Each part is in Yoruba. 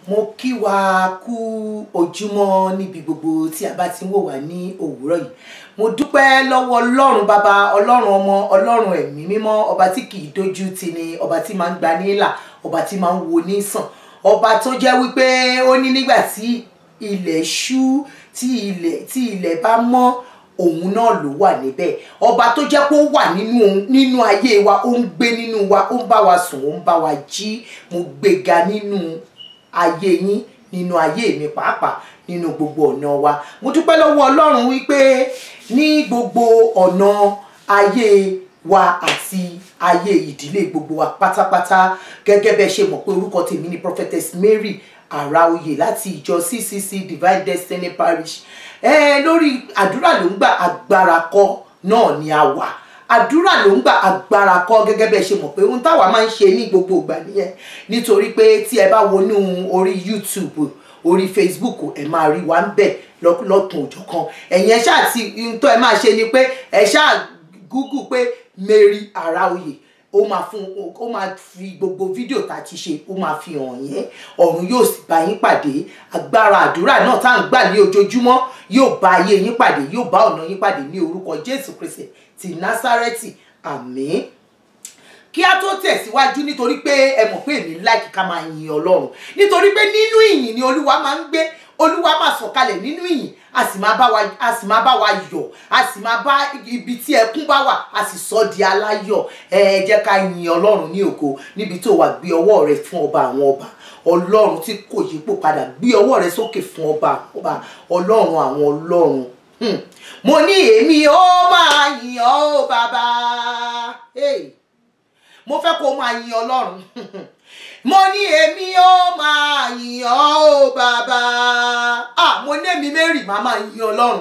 mo kí wa kú ojúmọ́ níbi gbogbo tí a bá ti ń wò wá ní òwúrọ̀ yìí. Mo dúpẹ́ lọ́wọ́ Ọlọ́run Baba, Ọlọ́run Ọmọ, Ọlọ́run Ẹ̀mí Mímọ́, ọba tí kì í dojú tì ni, ọba tí máa ń gba ní ìlà, ọba tí máa ń wo ní sàn, ọba tó jẹ́ wípé ó ní nígbà tí ilẹ̀ ṣú, tí ilẹ̀ bá mọ́, òun náà ló wà níbẹ̀. Ọba tó jẹ́ pé ó wà nínú ayé wa, ó ń gbé nínú wa, ó ń bá wa sùn, ó ń bá wa jí. Mo gbéga nínú ayé yín, nínú ayé mi pàápàá, nínú gbogbo ọ̀nà wa. Mo dúpẹ́ lọ́wọ́ Ọlọ́run wípé ní gbogbo ọ̀nà ayé wa àti ayé ìdílé gbogbo wa pátápátá, gẹ́gẹ́ bẹ́ ṣe mọ̀ pé orúkọ tèmi ni Prophetess Mary Araoye láti ìjọ CCC Divine Destiny Parish. Lórí àdúrà ló ń gbà, agbára kọ́ náà ni a wà. Àdúrà ló ń gbà, agbára kọ́, gẹ́gẹ́ bẹ́ ṣe mọ̀ pé ohun táwa máa ń ṣe ní gbogbo ìgbà nìyẹn. Nítorí pé tí ẹ bá wọnú orí YouTube, orí Facebook, ẹ máa rí wa ń bẹ̀ lọ́tún òjọ̀kan. Ẹ̀yin ẹ ṣáà tí tó ẹ máa ṣe ni pé ẹ ṣáà Google pé Mary Araoye, ó máa fi gbogbo fídíò tá ti ṣe, ó máa fi hàn yín. Ọ̀run yóò sì bá yín pàdé. Agbára àdúrà náà tá à ń gbà ní ojoojúmọ́ yóò bá ayé yín pàdé, yóò bá ọ̀nà yín pàdé ní orúkọ Jésù Kristi ti Násárẹ́tì. Àmín. Kí a tó tẹ̀síwájú, nítorí pé ẹ mọ̀ pé èmi like ká máa yin Ọlọ́run. Nítorí pé nínú ìyìn ni Olúwa máa ń gbé. Olúwa máa sọ̀kalẹ̀ nínú ìyìn, a sì máa bá wa yọ̀, a sì máa bá ibi tí ẹkún bá wà, a sì sọ di aláyọ̀. Ẹ jẹ́ ká yin Ọlọ́run ní ògo. Níbi tó wà, gbé ọwọ́ rẹ fún ọba àwọn ọba, Ọlọ́run tí kò yípo padà. Gbé ọwọ́ rẹ sókè fún ọba Ọlọ́run àwọn ọlọ́run. Mo ní èmi ó máa yìn ọ́ o Bàbá. Mo fẹ́ kó máa yin Ọlọ́run. Mo ní èmi ó máa yìn ọ́ o Bàbá. Mo ní èmi Mary máa yin Ọlọ́run.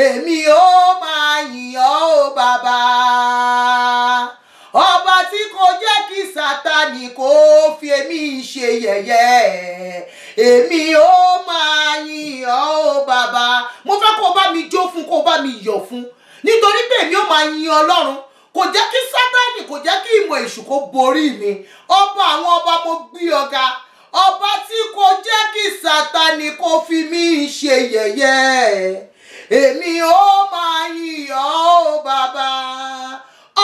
Èmi ó máa yìn ọ́ o Bàbá. Ọba tí kò jẹ́ kí Sátánì kó fi èmi ṣe yẹ̀yẹ́. Èmi ó máa yìn ọ́ o Bàbá. Mo fẹ́ kó bá mi jó fún, kó bá mi yọ̀ fún. Nítorí pé èmi ó máa yin Ọlọ́run. Kò jẹ́ kí Sátánì, kò jẹ́ kí ìmọ̀ èṣù kó borí mi. Ọba àwọn ọba, mo gbé ọ̀gá. Ọba tí kò jẹ́ kí Sátánì kó fi mí ṣe yẹ̀yẹ́. Èmi ó máa yìn ọ́ o Bàbá.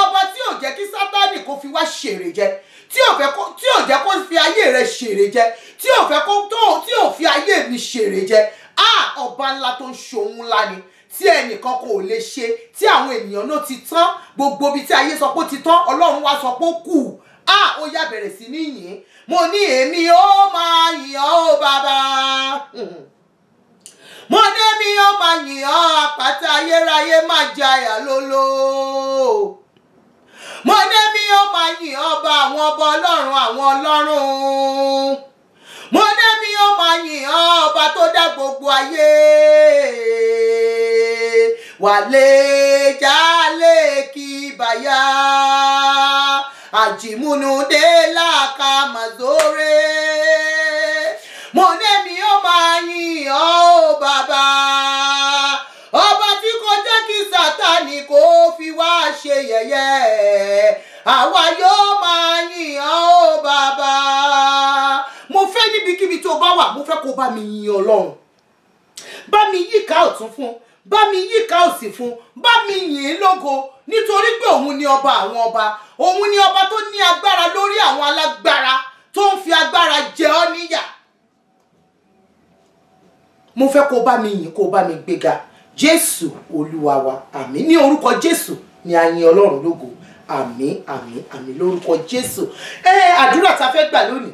Ọba tí ò jẹ́ kí Sátánì kó fi wá ṣèrè jẹ, tí ò jẹ́ kó fi ayé rẹ̀ ṣèrè jẹ, tí ò fi ayé mi ṣèrè jẹ. Ọba ńlá tó ń ṣohun ńlá ni, tí ẹnìkan kò lè ṣe, tí àwọn ènìyàn náà ti tán. Gbogbo ibi tí ayé sọ pé ó ti tán, Ọlọ́run wá sọ pé ó kù. Ó yá bẹ̀rẹ̀ sí ní yìn. Mo ní èmi ó máa yìn ọ́ o Bàbá. Mo ní èmi ó máa yìn ọ́, àpáta ayérayé má jayà lóló. Mo ní èmi ó máa yìn ọba àwọn ọba, Ọlọ́run àwọn ọlọ́run. Mo ní èmi ó máa yìn ọba tó dá gbogbo ayé. Wale jale kibaya, ajimunu de la kamazore. Mo ní èmi ó máa yìn ọ́ o Bàbá. Ọba tí kò jẹ́ kí Sátánì kó fi wá ṣe yẹ̀yẹ́. Àwa yóò máa yìn ọ́ o Bàbá. Mo fẹ́ níbikíbi tó bá wà, mo fẹ́ kó bá mi yìn Ọlọ́run. Bá mi yíká ọ̀tún fún, bá mi yíká òsì fún, bá mi yìn lógo. Nítorí pé òun ni ọba àwọn ọba. Òun ni ọba tó ní agbára lórí àwọn alágbára, tó ń fi agbára jẹ ọ́ níyà. Mo fẹ́ kó bá mi yìn, kó bá mi gbéga. Jésù Olúwa wa. Àmín. Ní orúkọ Jésù ni a yin Ọlọ́run lógo. Àmín, àmín, àmín lórúkọ Jésù. Àdúrà tá fẹ́ gbà lónìí,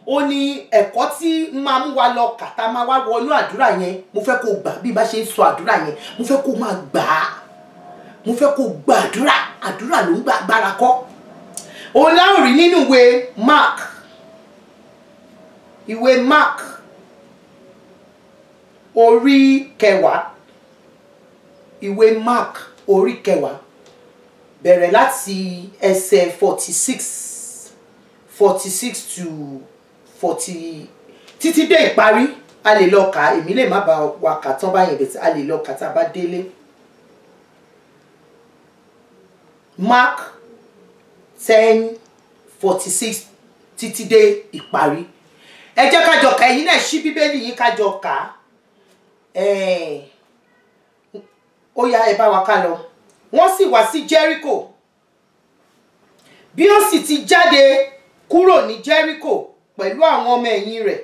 ó ní ẹ̀kọ́ tí máa mú wa lọ kàtà máa wá wọnú àdúrà yẹn. Mo fẹ́ kó gbà bí bá ṣe ń sọ àdúrà yẹn. Mo fẹ́ kó máa gbà á. Mo fẹ́ kó gbà àdúrà. Àdúrà ló ń gba agbára kọ́. Òun la ó rí nínú ìwé Mark. Ìwé Mark orí 10. Ìwé Mark orí 10. Bẹ̀rẹ̀ láti ẹsẹ̀ 46 to 40 títí dé ìparí. A lè lọ kà, èmi lè má bá wa kà tán báyìí, bẹ́ẹ̀ a lè lọ kà tá a bá délé. Mark 10:46 títí dé ìparí. ẹ jẹ́ ká jọ kà, ẹ̀yin náà ṣí bíbélì yín ká jọ kà. Ó yá ẹ bá wa ká lọ. Wọ́n sì wá sí Jẹ́ríkò. Bí ó sì ti jáde kúrò ní Jẹ́ríkò pẹ̀lú àwọn ọmọ ẹ̀yìn rẹ̀,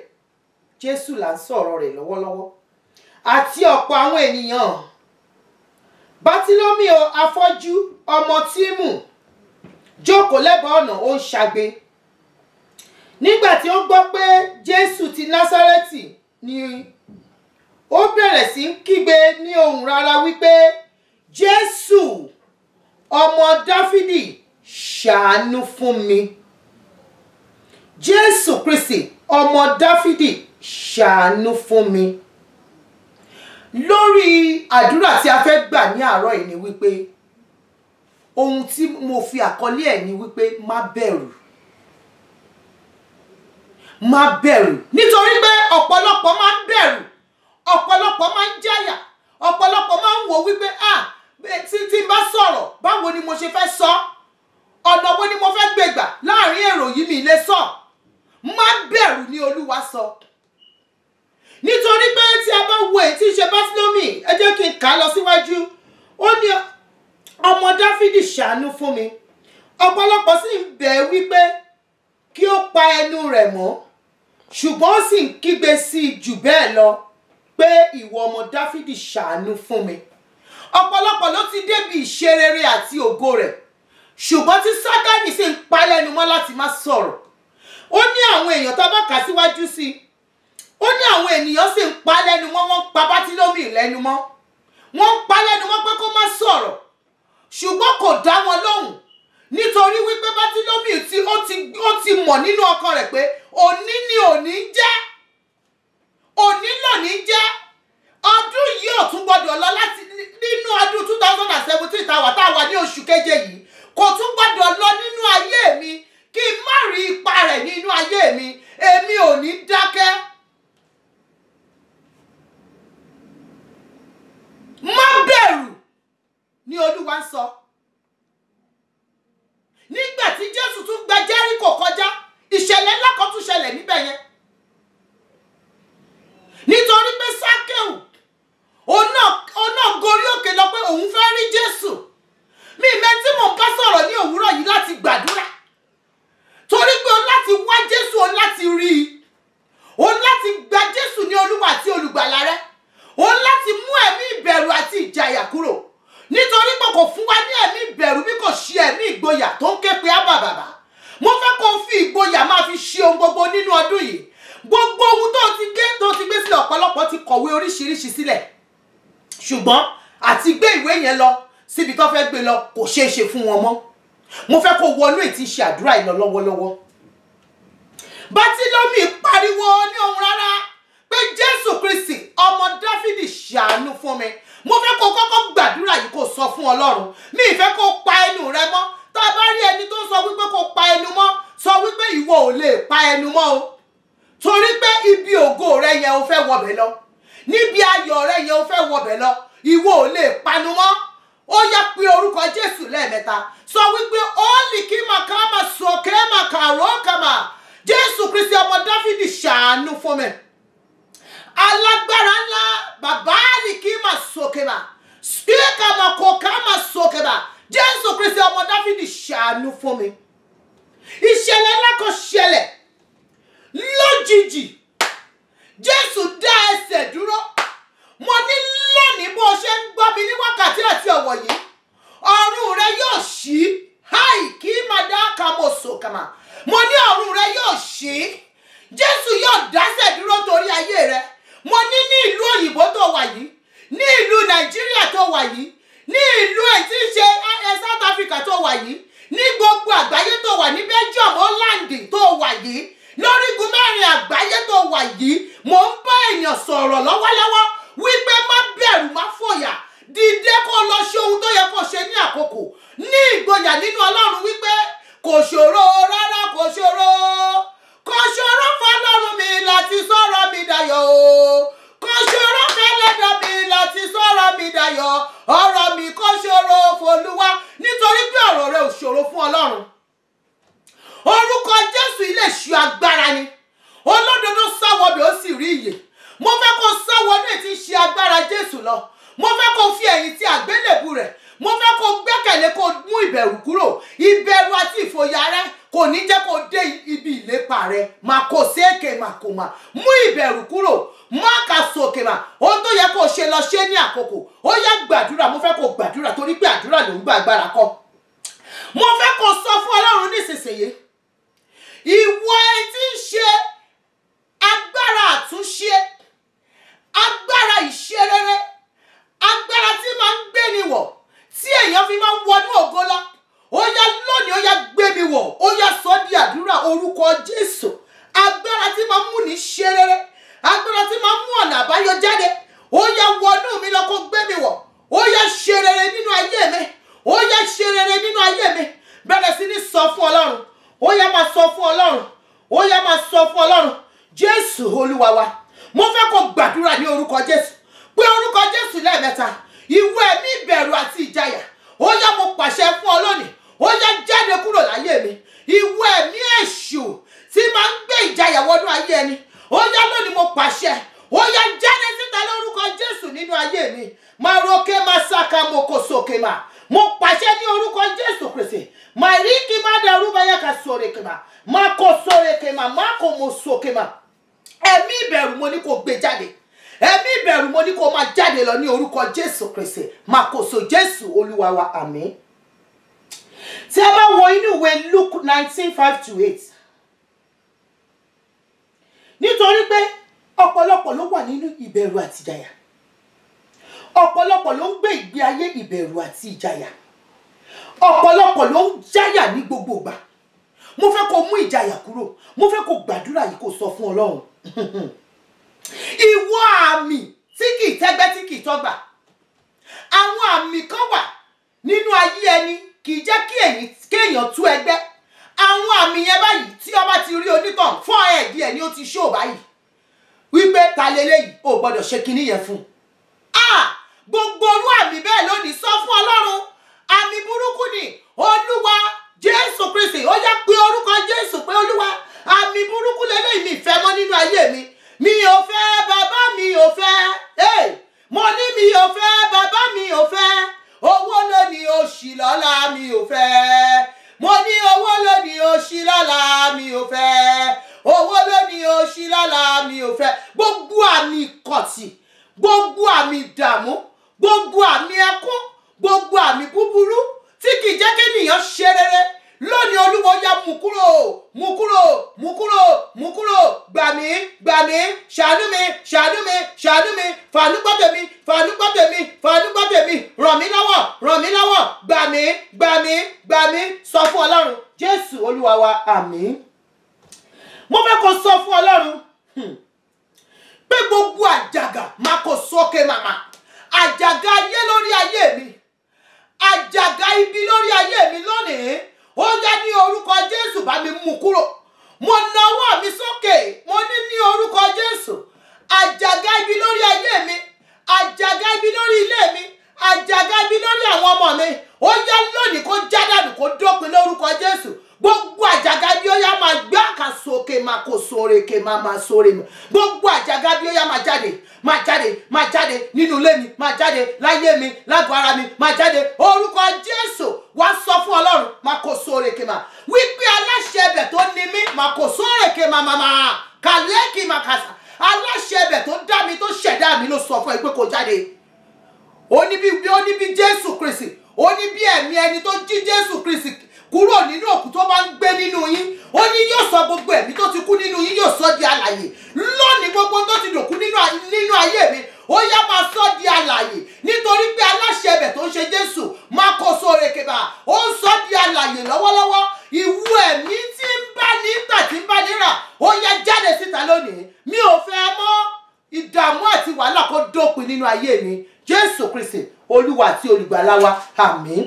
Jésù là ń sọ̀rọ̀ rẹ̀ lọ́wọ́lọ́wọ́, àti ọ̀pọ̀ àwọn ènìyàn. Bátílómì afọ́jú ọmọ Tímù jókòó lẹ́bàá ọ̀nà, ó ń ṣagbe. Nígbà tí ó gbọ́ pé Jésù ti Násárẹ́tì ni ó bẹ̀rẹ̀ sí ń kígbe ní ohùn rara wípé, Jésù ọmọ Dáfídì, ṣàánú fún mi. Jésù Kristi ọmọ Dáfídì, ṣàánú fún mi. Lórí àdúrà tí a fẹ́ gbà ní àárọ̀ yìí ni wípé ohun tí mo fi àkọlé ẹ̀ ni wípé má bẹ̀rù. Má bẹ̀rù, nítorí pé ọ̀pọ̀lọpọ̀ máa ń bẹ̀rù, ọ̀pọ̀lọpọ̀ máa ń jáyà, ọ̀pọ̀lọpọ̀ máa ń wò wípé tí n bá sọ̀rọ̀ báwo ni mo ṣe fẹ́ sọ, ọ̀nà wo ni mo fẹ́ gbé gbà láàrin èrò yìí mi lè sọ. Má bẹ̀rù ni Olúwa sọ. Nítorí pé tí a bá wo èyí tí ṣe Bátílómì, ẹ jẹ́ kí n kà á lọ síwájú. Ó ní ọmọ Dáfídì, ṣàánú fún mi. Ọ̀pọ̀lọpọ̀ sì ń bẹ̀ wípé kí ó pa ẹnu rẹ̀ mọ́, ṣùgbọ́n ó sì ń kígbe sí i jù bẹ́ẹ̀ lọ pé ìwọ ọmọ Dáfídì, ṣàánú fún mi. Ọ̀pọ̀lọpọ̀ ló ti débi ìṣerere àti ògo rẹ̀, ṣùgbọ́n tí Sátánì sì ń pa lẹ́nu mọ́ láti má sọ̀rọ̀. Ó ní àwọn èèyàn tó bá kà síwájú sí i, ó ní àwọn ènìyàn sì ń pa lẹ́nu mọ́, wọ́n ń pa Bátílómì lẹ́nu mọ́, wọ́n ń pa lẹ́nu mọ́ pé kó má sọ̀rọ̀, ṣùgbọ́n kò dá wọn lóhùn, nítorí wípé Bátílómì ó ti mọ̀ nínú ọkàn rẹ̀ pé òní ni òní jẹ́, òní lòní jẹ́. Ọdún yìí ò tún gbọdọ̀ lọ láti nínú ọdún 2017 tá a wà ní oṣù keje yìí, kò tún gbọdọ̀ lọ nínú ayé mi kí n má rí ipa rẹ̀ nínú ayé mi. Èmi ò ní dákẹ́. Má bẹ̀rù ni Olúwa ń sọ. Nígbà tí Jésù tún gba Jẹ́ríkò kọjá, ìṣẹ̀lẹ̀ ńlá kan tún ṣẹlẹ̀ níbẹ̀ yẹn. Nítorí pé Sákéù òun náà gorí òkè lọ pé òun fẹ́ rí Jésù. Mi ìmẹ́ tí mò ń bá sọ̀rọ̀ ní òwúrọ̀ yìí láti gbàdúrà. Torí pé o láti wá Jésù, o láti rí i. O láti gba Jésù ní Olúwa àti olùgbàlà rẹ. O láti mú ẹ̀mí ìbẹ̀rù àti ìjàyà kúrò. Nítorí pé kò fún wa ní ẹ̀mí ìbẹ̀rù bí kò ṣe ẹ̀mí ìgboyà tó ń ké pe Ábà bàbá. Mo fẹ́ kó fi ìgboyà máa fi ṣe ohun gbogbo nínú ọdún yìí. Gbogbo ohun tó ti gbé sílẹ̀, ọ̀pọ̀lọpọ̀ ti kọ̀wé oríṣiríṣi sílẹ̀. Ṣùgbọ́n àti gbé ìwé yẹn lọ síbi tó fẹ́ gbé lọ kò ṣeé ṣe fún wọn mọ́. Mo fẹ́ kó wọnú ètí ṣe àdúrà yìí lọ lọ́wọ́lọ́wọ́. Bátílómì pariwo ní ohùn rárá pé Jésù Kristi ọmọ Dáfídì, ṣàánú fún mi. Mo fẹ́ kó kọ́kọ́ gbàdúrà yìí kó sọ fún Ọlọ́run. Mi ìfẹ́ kó pa ẹnu rẹ mọ́. Tá a bá rí ẹni tó sọ wípé kó pa ẹnu mọ́, sọ wípé ìwọ ò lè pa ẹnu mọ́ o. Torí pé ibi ògo rẹ yẹn o fẹ́ wọbẹ̀ lọ. Níbi ayọ̀ rẹ yẹn o fẹ́ wọbẹ̀ lọ. Ìwọ ò lè panu mọ́. Ó yá pé orúkọ Jésù lẹ́ẹ̀mẹ́ta. Sọ wípé ọ́ọ̀lì kí màkàmà sọ̀kẹ́ màkàrọ̀ kàmà. Jésù Kristi ọmọ Dáfídì, ṣàánú fún mi. Alágbára ńlá bàbá àlì kí mà sọ̀kẹ́ mà. Spíkà mà kò ká mà sọ̀kẹ́ mà. Jésù Kristi ọmọ Dáfídì, ṣàánú fún mi. Ìṣẹ̀lẹ̀ ńlá kan ṣẹlẹ̀ lójijì. Jésù dá ẹsẹ̀ dúró. Mo ní lónìí bó ṣe ń gbọ́ mi ní wákàtí àti ọ̀wọ̀ yìí, ọ̀run rẹ yóò ṣí. Háì kí màdá kàmọ̀ sọ̀kàmà. Mo ní ọ̀run rẹ yóò ṣí. Jésù yóò dásẹ̀ dúró torí ayé rẹ. Mo ní ìlú òyìnbó tó wà yìí, ní ìlú Nàìjíríà tó wà yìí, ní ìlú ètí ṣe South Africa tó wà yìí, ní gbogbo àgbáyé tó wà ní Belgium, Holland tó wà yìí, lórígun mẹ́rin àgbáyé tó wà yìí, mò ń bá èèyàn sọ̀rọ̀ lọ́wọ́lọ́wọ́ wípé má bẹ̀rù, má fòyà. Dìde kó lọ ṣe ohun tó yẹ kó ṣe ní àkókò. Ní ìgboyà nínú Ọlọ́run wípé kò ṣòro rárá, kò ṣòro. Kò ṣòro f'Ọlọ́run mi láti sọ̀rọ̀ mi dayọ̀ o. Kò ṣòro f'Ẹlẹ́dàá mi láti sọ̀rọ̀ mi dayọ̀. Ọ̀rọ̀ mi kò ṣòro f'Olúwa, nítorí pé ọ̀rọ̀ rẹ ò ṣòro fún Ọlọ́run. Orúkọ Jésù ilé ìṣù agbára ni. Olódodo mo fẹ́ kó sáwọ́ ní ti ṣe agbára Jésù lọ, mo fẹ́ kó fi ẹ̀yìn ti àgbélébù rẹ̀, mo fẹ́ kó gbẹ́kẹ̀lé kó mú ìbẹ̀rù kúrò, ìbẹ̀rù àti ìfòyà rẹ kò ní jẹ́ kó dé ibi ìlépa rẹ, mà kò séèké mà kò mà, mú ìbẹ̀rù kúrò, má kà sókè mà, ohun tó yẹ kó ṣe lọ ṣe ní àkókò, ó yá gbàdúrà, mo fẹ́ kó gbàdúrà torí pé àdúrà ló ń gba agbára kọ́. Mo fẹ́ kó sọ fún Ọlọ́run nísinsìnyí, ìwọ ẹ tí ń ṣe agbára àtúnṣe, agbára ìṣerere, agbára tí máa ń gbé ni wọ̀, tí èèyàn fi máa ń wọnú ògo lọ, ó yá lónìí, ó yá gbé mi wọ̀, ó yá sọ di àdúrà orúkọ Jésù. Agbára tí máa ń mú ní ṣerere, agbára tí máa ń mú ọ̀nà àbáyọ jáde, ó yá wọnú mi lọ kó gbé mi wọ̀, ó yá ṣerere nínú ayé mi, ó yá ṣerere nínú ayé mi. Bẹ̀rẹ̀ sí ní sọ fún Ọlọ́run, ó yá máa sọ fún Ọlọ́run, ó yá máa sọ fún Ọlọ́run. Jésù Olúwa wa, mo fẹ́ kó gbàdúrà ní orúkọ Jésù, pé orúkọ Jésù lẹ́ẹ̀mẹ́ta, ìwọ ẹ̀mí ìbẹ̀rù àti ìjayà, ó yá mo pàṣẹ fún ọ lónìí, ó yá jáde kúrò láyé mi. Ìwọ ẹ̀mí èṣù tí máa ń gbé ìjayà wọnú ayé ẹni, ó yá lónìí mo pàṣẹ, ó yá jáde síta lórúkọ Jésù nínú ayé mi. Máa rókè máa sáka mo kò sókè mà, mo pàṣẹ ní orúkọ Jésù Kristi. Máa rí kí má dàrú báyà ká sóre kèmà, má kò sóre kèmà, má kò mo sókè mà. Ẹ̀mí ìbẹ̀rù mo ní kó gbé jáde, ẹ̀mí ìbẹ̀rù mo ní kó máa jáde lọ ní orúkọ Jésù Kristi. Máa kò so Jésù Olúwa wa, àmín. Tí a bá wo inú ìwé Luke 19:5-8, nítorí pé ọ̀pọ̀lọpọ̀ ló wà nínú ìbẹ̀rù àti ìjayà, ọ̀pọ̀lọpọ̀ ló ń gbé ìgbé ayé ìbẹ̀rù àti ìjayà, ọ̀pọ̀lọpọ̀ ló ń jáyà ní gbogbo ìgbà. Mo fẹ́ kó mú ìjayà kúrò, mo fẹ́ kó gbàdúrà yìí kó sọ fún Ọlọ́run. Ìwọ àmì tí kì í tẹ́gbẹ́ tí kì í tọ́gbà, àwọn àmì kan wà nínú ayé ẹni kì í jẹ́ kí èèyàn tú ẹgbẹ́. Àwọn àmì yẹn báyìí tí ọba ti rí onítàn fún ẹ̀dí ẹ̀ ni ó ti ṣó báyìí wípé ta leléyìí, ò gbọ́dọ̀ ṣe kinní yẹn fún. Gbogbo orú àmì bẹ́ẹ̀ lónìí sọ fún Ọlọ́run. Àmì burúkú ni Olúwa Jésù Kristi, ó yá pé orúkọ Jésù pé Olúwa, àmì burúkú leléyìí mi fẹ́ mọ́ nínú ayé mi. Mi ò fẹ́, bàbá mi ò fẹ́, mo ní mi ò fẹ́, bàbá mi ò fẹ́, owó lónìí òṣì lọ́la mi ò fẹ́, mo ní owó lónìí òṣì lọ́la mi ò fẹ́, owó lónìí òṣì lọ́la mi ò fẹ́. Gbogbo àmì ìkọ̀tì, gbogbo àmì ìdààmú, gbogbo àmì ẹkún, gbogbo àmì búburú tí kì í jẹ́ kí ènìyàn ṣe rere lónìí, Olúwa yá mú kúrò, mú kúrò, mú kúrò, mú kúrò. Gbà mí, gbà mí, ṣàánú mi, ṣàánú mi, ṣàánú mi, fàánú gbọ́ tèmi, fàánú gbọ́ tèmi, fàánú gbọ́ tèmi, ràn mí lọ́wọ́, ràn mí lọ́wọ́, gbà mí, gbà mí, gbà mí. Sọ fún Ọlọ́run. Jésù Olúwa wa, àmín. Mo fẹ́ kó sọ fún Ọlọ́run pé gbogbo àjàgà máa kó sókè màmá, àjàgà ayé lórí ayé mi, àjàgà ibi lórí ayé mi lónìí, ó yá ní orúkọ Jésù bá mi mú kúrò. Mo nawọ́ mi sókè, mo ní orúkọ Jésù, àjàgà ibi lórí ayé mi, àjàgà ibi lórí ilé mi, àjàgà ibi lórí àwọn ọmọ mi, ó yá lónìí kó jádànù kó dópin lórúkọ Jésù. Gbogbo àjàgà bí ó yá máa gbé àkàsókè máa kó sóre ké máa sóre mi. Gbogbo àjàgà bí ó yá máa jáde, máa jáde, máa jáde nínú ilé mi, máa jáde láyé mi, lágọ̀ọ́ ara mi, máa jáde orúkọ Jésù. Wá sọ fún Ọlọ́run, máa kó sóre ké máa wípé aláṣẹ ẹbẹ̀ tó ní mí, máa kó sóre ké máa kàlẹ́kì máa kàṣà. Aláṣẹ ẹbẹ̀ tó dá mi, tó ṣẹ̀dá mi ló sọ fún ẹ pé kó jáde. Ó ní bí Jésù Kristi, ó ní bí ẹ̀mí ẹni tó jí Jésù Kristi kúrò nínú òkú tó bá ń gbé nínú yín, ó ní yóò sọ gbogbo ẹ̀mí tó ti kú nínú yín, yóò sọ di alààyè. Lónìí gbogbo tó ti dòkú nínú ayé mi, ó yá máa sọ di alààyè, nítorí pé aláṣẹ ẹbẹ̀ tó ń ṣe Jésù máa kó sóre kébà, ó ń sọ di alààyè lọ́wọ́lọ́wọ́. Ìwú ẹ̀mí tí ń bá nígbà tí ń bá níra, ó yá jáde síta lónìí. Mi ò fẹ́ mọ́ ìdààmú àti wàhálà kó dópin nínú ayé mi. Jésù Kristi Olúwa àti olùgbàlà wa, àmín.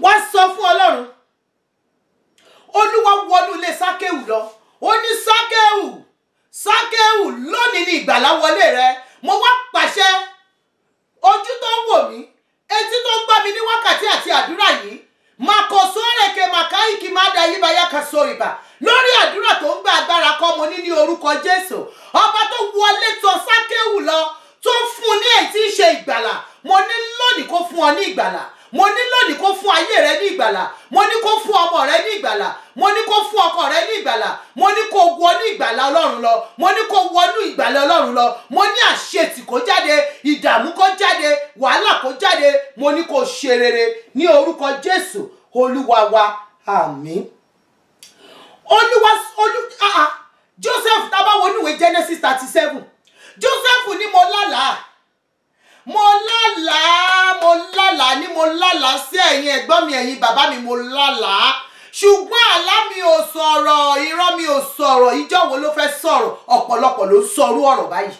Wá sọ fún Ọlọ́run. Olúwa wọnú ilé Sákéù lọ, ó ní Sákéù, Sákéù, lónìí ni ìgbàlà wọlé rẹ. Mo wá pàṣẹ, ojú tó ń wò mí, etí tó ń gbọ́ mi ní wákàtí àti àdúrà yìí, máa kó sóòrèké màkàíkì má da yíba yá ka sórí bà lórí àdúrà tó ń gba agbára kọ́. Mo ní ní orúkọ Jésù. Ọba tó wọlé tọ̀ Sákéwù lọ tó fún ní èyí tí ń ṣe ìgbàlà, mo ní lónìí kó fún ọ ní ìgbàlà. Mo ní lónìí kó fún ayé rẹ ní ìgbàlà. Mo ní kó fún ọmọ rẹ ní ìgbàlà. Mo ní kó fún ọkọ rẹ ní ìgbàlà. Mo ní kó wọ ní ìgbàlà Ọlọ́run lọ. Mo ní kó wọnú ìgbàlà Ọlọ́run lọ. Mo ní àṣetì kó jáde, ìdààmú kó jáde, wàhálà kó jáde. Mo ní kó ṣe rere ní orúkọ Jésù Olúwa wa. Àmín. Joseph tá bá wo ìwé Genesis 37. Joseph ní mo lálàá ni mo lálàá sí ẹ̀yin ẹ̀gbọ́n mi, ẹ̀yin bàbá mi, mo lálàá. Ṣùgbọ́n àlá mi ò sọ̀rọ̀, ìran mi ò sọ̀rọ̀. Ìjọ wo ló fẹ́ sọ̀rọ̀? Ọ̀pọ̀lọpọ̀ ló sọrú ọ̀rọ̀ báyìí.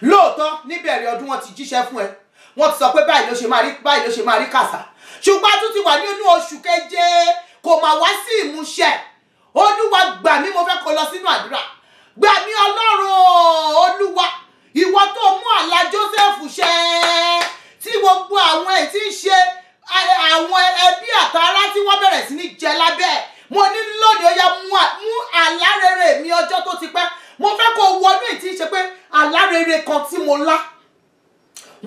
Lóòótọ́ níbẹ̀rẹ̀ ọdún wọ́n ti jíṣẹ́ fún ẹ. Wọ́n ti sọ pé báyìí ló ṣe máa rí kàsà. Ṣùgbọ́n a tún ti wà nínú oṣù keje, kò máa wá sí ìmúṣẹ. Olúwa gbà mí, mo fẹ́ kó lọ sínú àdúrà. Gbà mí Ọlọ́run, Olúwa, ìwọ tó mú àlá Joseph ṣẹ, tí gbogbo àwọn èyí tí ń ṣe àwọn ẹbí àtàrà tí wọ́n bẹ̀rẹ̀ sí ní jẹ lábẹ́. Mo ní lónìí ó yá mú àlá rere mi ọjọ́ tó ti pẹ́. Mo fẹ́ kó wọnú èyí tí ń ṣe pé àlá rere kan tí mo lá.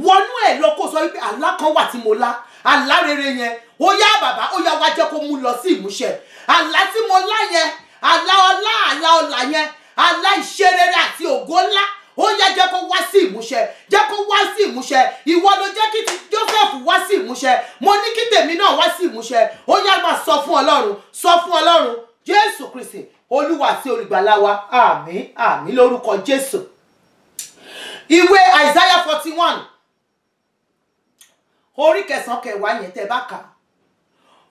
Wọnú ẹ̀ lọ kó sọ wípé àlá kan wà tí mo lá. Àlá rere yẹn, ó yá bàbá, ó yá wá jẹ́ kó mú lọ sí ìmúṣẹ. Àlá tí mo lá yẹn, àlá ọlá yẹn, àlá ìṣerere àti ògo ńlá, ó yá jẹ́ kó wá sí ìmúṣẹ. Jẹ́ kó wá sí ìmúṣẹ. Ìwọ ló jẹ́ kí Joseph wá sí ìmúṣẹ. Mo ní kí tèmi náà wá sí ìmúṣẹ. Ó yá máa sọ fún Ọlọ́run, Jésù Kristi, Olúwa àti olùgbàlà wa. Àmín, àmín lórúkọ Jésù. Ìwé Isaiah 41. Orí 9-10 yẹn tẹ́ bá kà.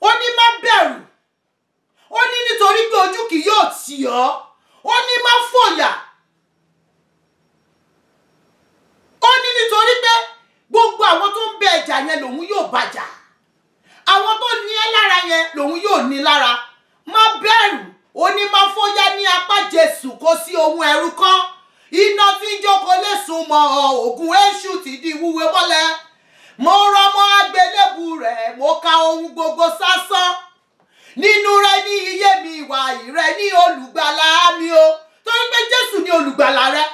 Ó ní má bẹ̀rù. Ó ní nítorí pé ojú kì yóò tì ọ́. Ó ní má fòyà. Ó ní nítorí pé gbogbo àwọn tó ń bẹ ẹjà yẹn lòun yóò bàjà. Àwọn tó ní ẹ́ lára yẹn lòun yóò ní lára. Má bẹ̀rù. Ó ní má fòyà ní apá Jésù, kò sí ohun ẹ̀rù kan. Iná tí ń jókòó lè sún mọ́, ògùn èṣù ti di wúwo mọ́lẹ̀. Mo rọmọ àgbélébù rẹ̀, mo ka ohun gbogbo sásán. Nínú rẹ̀ ní iye mi wà, ìrẹ ní olùgbàlà mi o. Torí pé Jésù ní olùgbàlà rẹ.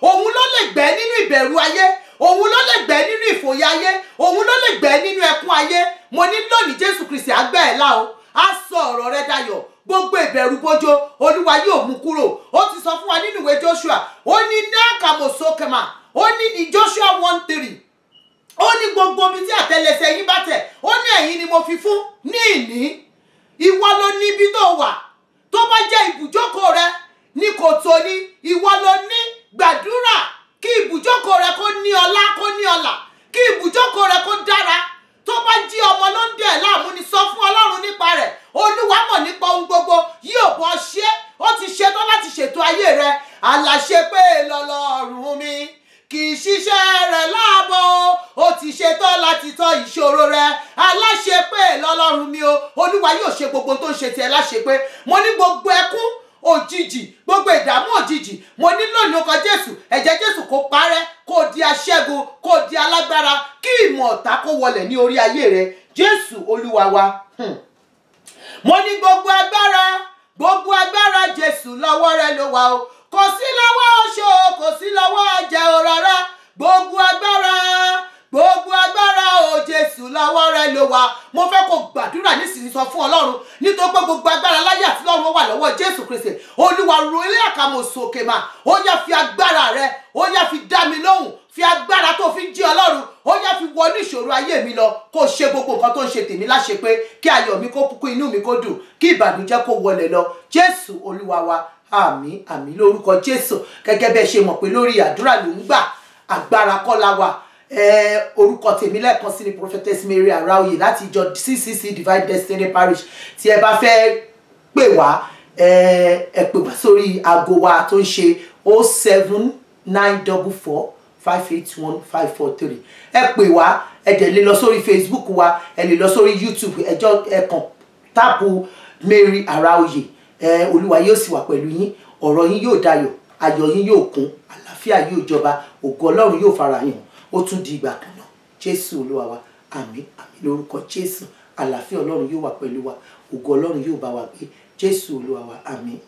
Òun ló lè gbẹ́ nínú ìbẹ̀rù ayé. Òun ló lè gbẹ́ nínú ìfòyà ayé. Òun ló lè gbẹ́ nínú ẹkún ayé. Mo ní lónìí Jésù Kristi á gbẹ́ ẹ̀ là o. Á sọ ọ̀rọ̀ rẹ dayọ̀. Gbogbo ìbẹ̀rù bójó Olúwa yóò mú kúrò. Ó ti sọ fún wa nínú ìwé Joshua. Ó ní nákàmọ̀sókèmà. Ó ní ní Joshua 1:3. Ó ní gbogbo omi tí àtẹ́lẹsẹ̀ yín bá tẹ̀. Ó ní ẹ̀yin ni mo fi fún ní ìní. Ìwọ ló ní ibi tó wà. Tó bá jẹ́ ibùjókòó rẹ ní kòtò ni, ìwọ ló ní. Gbàdúrà kí ibùjókòó rẹ kó ní ọlá, kó ní ọlà. Kí ibùjókòó rẹ kó dára. Tó bá jí ọmọ ló ń dẹ̀ láàmú ni, sọ fún Ọlọ́run nípa rẹ̀. Olúwa mọ̀ nípa ohun gbogbo, yóò bọ́ ṣe. Ó ti ṣetán láti ṣètò ayé rẹ. Aláṣepé lọ́lọ́run mi, kì í ṣiṣẹ́ rẹ̀ láàbọ̀. Ó ti ṣetán láti tọ́ ìṣòro rẹ̀. Aláṣepé lọ́lọ́run mi o. Olúwa yóò ṣe gbogbo tó ń ṣe tiẹ̀ láṣepé. Mo ní gbogbo ẹkún òjijì, gbogbo ìdààmú òjijì, mo ní lónìí ọkọ̀ Jésù, ẹ̀jẹ̀ Jésù kó parẹ́, kó di aṣẹ́gun, kó di alágbára, kí ìmọ̀ ọ̀tá kó wọlẹ̀ ní orí ayé rẹ. Jésù Olúwa wa. Mo ní gbogbo agbára Jésù lọ́wọ́ rẹ ló wà o. Kò sí lọ́wọ́ oṣó, kò sí lọ́wọ́ àjẹ́ o rárá. Gbogbo agbára o Jésù lọ́wọ́ rẹ ló wà. Mo fẹ́ kó gbàdúrà nísìnyí, sọ fún Ọlọ́run, nítorí pé gbogbo agbára láyé àti lọ́run wà lọ́wọ́ Jésù Kristi. Olúwa ro ilé àkàmọ̀sókè mà. Ó yá fi agbára rẹ, ó yá fi dá mi lóhùn. Fi agbára tó fi ń jí Ọlọ́run, ó yá fi wọnú ìṣòro ayé mi lọ. Kó ṣe gbogbo nǹkan tó ń ṣe tèmi láṣepé, kí ayọ̀ mi kó kúkú, inú mi kó dùn, kí ìbànújẹ́ kó wọlẹ̀ lọ. Jésù Olúwa wa. Àmín, àmín lórúkọ Jésù. Gẹ́gẹ́ bẹ́ẹ̀ ṣe mọ̀ pé lórí àdúrà ló ń gbà, agbára kọ́ la wà. Orúkọ tèmi lẹ́ẹ̀kan sí ni Prophetess Mary Araoye láti ìjọ CCC Divine Destiny Parish. Tí ẹ bá fẹ́ pè wá, ẹ pè wá sórí aago wa tó ń ṣe 07944 581 543. Ẹ pè wá, ẹ dẹ̀ lè lọ sórí Facebook wa, ẹ lè lọ sórí YouTube, ẹ kàn táàpù Mary Araoye. Olúwa yóò sì wà pẹ̀lú yín. Ọ̀rọ̀ yín yóò dayọ̀, ayọ̀ yín yóò kún, àlàáfíà yóò jọba, ògo Ọlọ́run yóò farahàn. Ó tún di ìgbà kan náà. Jésù Olúwa wa. Àmín, àmín lórúkọ Jésù. Àlàáfíà Ọlọ́run yóò wà pẹ̀lú wa, ògo Ọlọ́run yóò bá wa gbé. Jésù Olúwa wa. Àmín.